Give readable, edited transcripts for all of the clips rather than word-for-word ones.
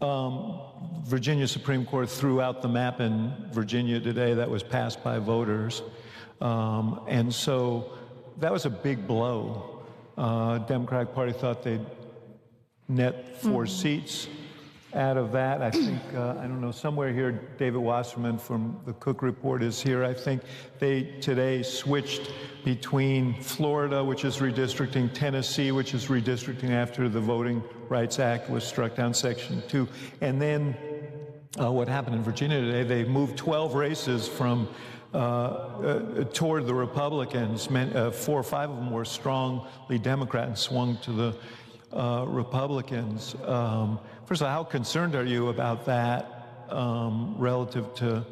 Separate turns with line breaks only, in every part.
Virginia Supreme Court threw out the map in Virginia today that was passed by voters. And so that was a big blow. Democratic Party thought they'd net 4 seats out of that. I think, I don't know, somewhere here, David Wasserman from the Cook Report is here. I think they today switched between Florida, which is redistricting, Tennessee, which is redistricting after the Voting Rights Act was struck down, Section 2. And then what happened in Virginia today, they moved 12 races from toward the Republicans. 4 or 5 of them were strongly Democrat and swung to the Republicans. First of all, how concerned are you about that relative to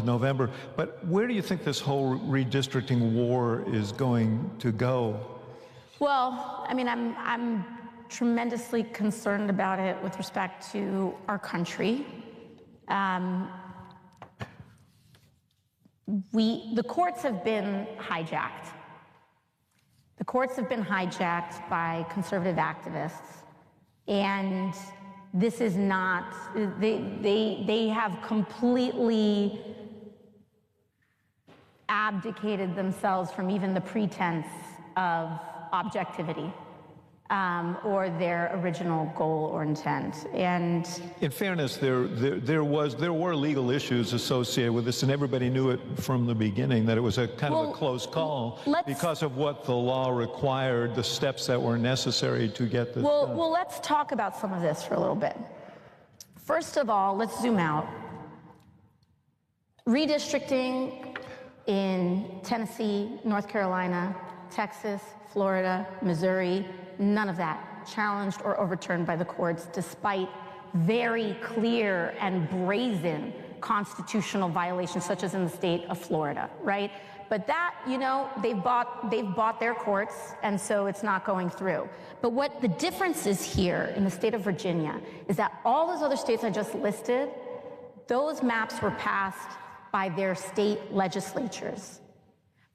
November? But where do you think this whole redistricting war is going to go?
Well, I mean, I'm tremendously concerned about it with respect to our country. The courts have been hijacked. The courts have been hijacked by conservative activists. And this is not, they have completely abdicated themselves from even the pretense of objectivity or their original goal or intent. And
in fairness, there were legal issues associated with this, and everybody knew it from the beginning that it was a kind of a close call because of what the law required, the steps that were necessary to get this done.
Well, let's talk about some of this for a little bit. First of all, let's zoom out. Redistricting in Tennessee, North Carolina, Texas, Florida, Missouri, none of that challenged or overturned by the courts, despite very clear and brazen constitutional violations, such as in the state of Florida, right? But that, you know, they've bought their courts, and so it's not going through. But what the difference is here in the state of Virginia is that all those other states I just listed, those maps were passed by their state legislatures.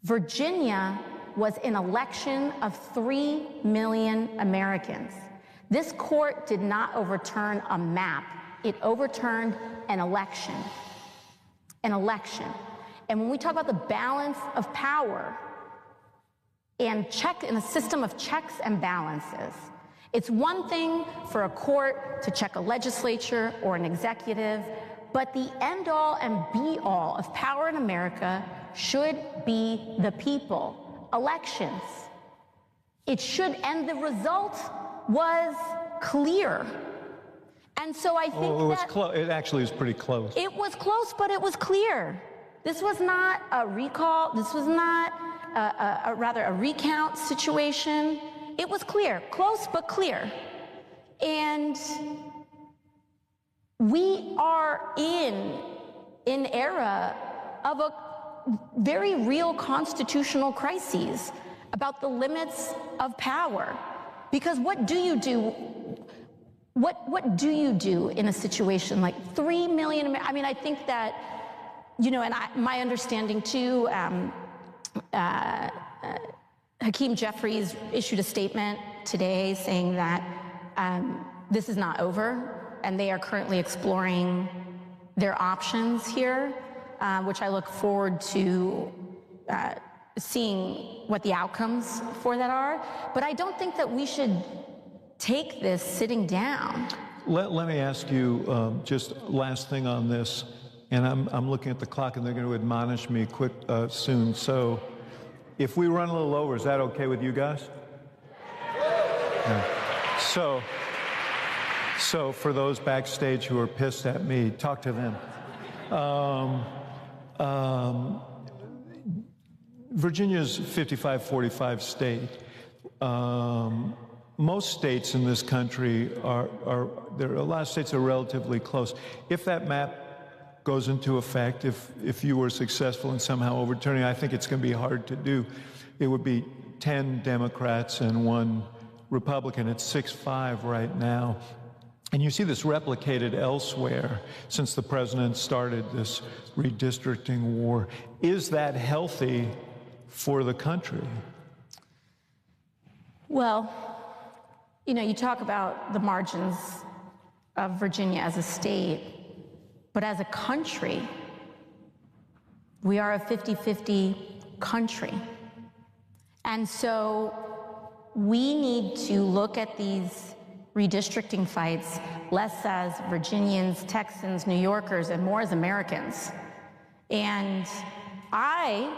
Virginia was an election of 3 million Americans. This court did not overturn a map. It overturned an election. An election. And when we talk about the balance of power and a system of checks and balances, it's one thing for a court to check a legislature or an executive, but the end-all and be-all of power in America should be the people. Elections. It should, and the result was clear. And so I think
it actually was pretty close.
It was close, but it was clear. This was not a recall. This was not rather a recount situation. It was clear, close but clear. And we are in an era of a very real constitutional crises about the limits of power. Because what do you do? What do you do in a situation like 3 million? I mean, I think that, you know, and my understanding too, Hakeem Jeffries issued a statement today saying that this is not over, and they are currently exploring their options here, which I look forward to seeing what the outcomes for that are. But I don't think that we should take this sitting down.
Let me ask you just last thing on this, and I'm looking at the clock, and they're going to admonish me quick soon. So if we run a little over, is that okay with you guys? Yeah. So for those backstage who are pissed at me, talk to them. Virginia's 55-45 state. Most states in this country there are a lot of states that are relatively close. If that map goes into effect, if you were successful in somehow overturning, I think it's going to be hard to do. It would be 10 Democrats and 1 Republican. It's 6-5 right now. And you see this replicated elsewhere since the president started this redistricting war. Is that healthy for the country?
Well, You know, you talk about the margins of Virginia as a state, but as a country, we are a 50-50 country. And so we need to look at these redistricting fights less as Virginians, Texans, New Yorkers, and more as Americans. And I,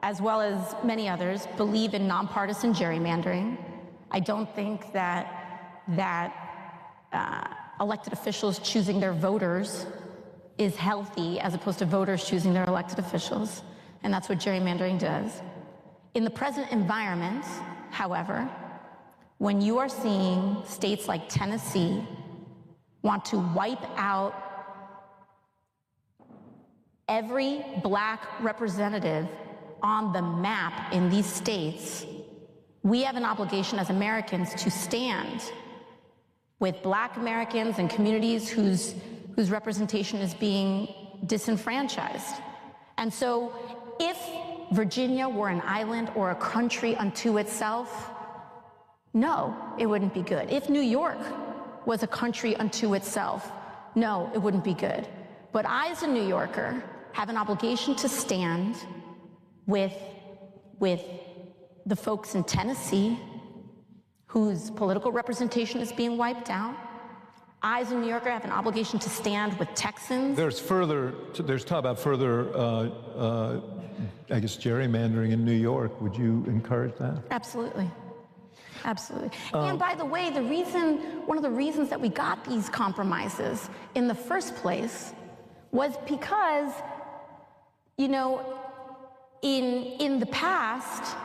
as well as many others, believe in nonpartisan gerrymandering. I don't think that elected officials choosing their voters is healthy as opposed to voters choosing their elected officials, and that's what gerrymandering does. In the present environment, however, when you are seeing states like Tennessee want to wipe out every black representative on the map in these states, we have an obligation as Americans to stand with black Americans and communities whose representation is being disenfranchised. And so if Virginia were an island or a country unto itself, no, it wouldn't be good. If New York was a country unto itself, no, it wouldn't be good. But I, as a New Yorker, have an obligation to stand with the folks in Tennessee whose political representation is being wiped out. I, as a New Yorker, have an obligation to stand with Texans. There's
talk about further, I guess, gerrymandering in New York. Would you encourage that?
Absolutely. Absolutely. And by the way, one of the reasons that we got these compromises in the first place was because, you know, in the past,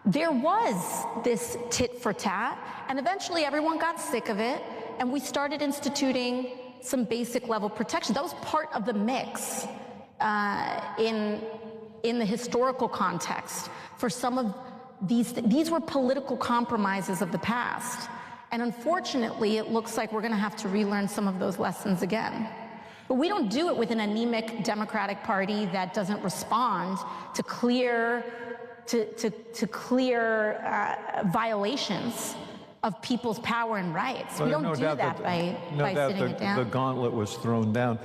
there was this tit for tat, and eventually everyone got sick of it, and we started instituting some basic level protection. That was part of the mix in the historical context for some of these were political compromises of the past. And unfortunately, it looks like we're going to have to relearn some of those lessons again. But we don't do it with an anemic Democratic Party that doesn't respond to clear violations of people's power and rights. We don't do that by sitting it down.
The gauntlet was thrown down.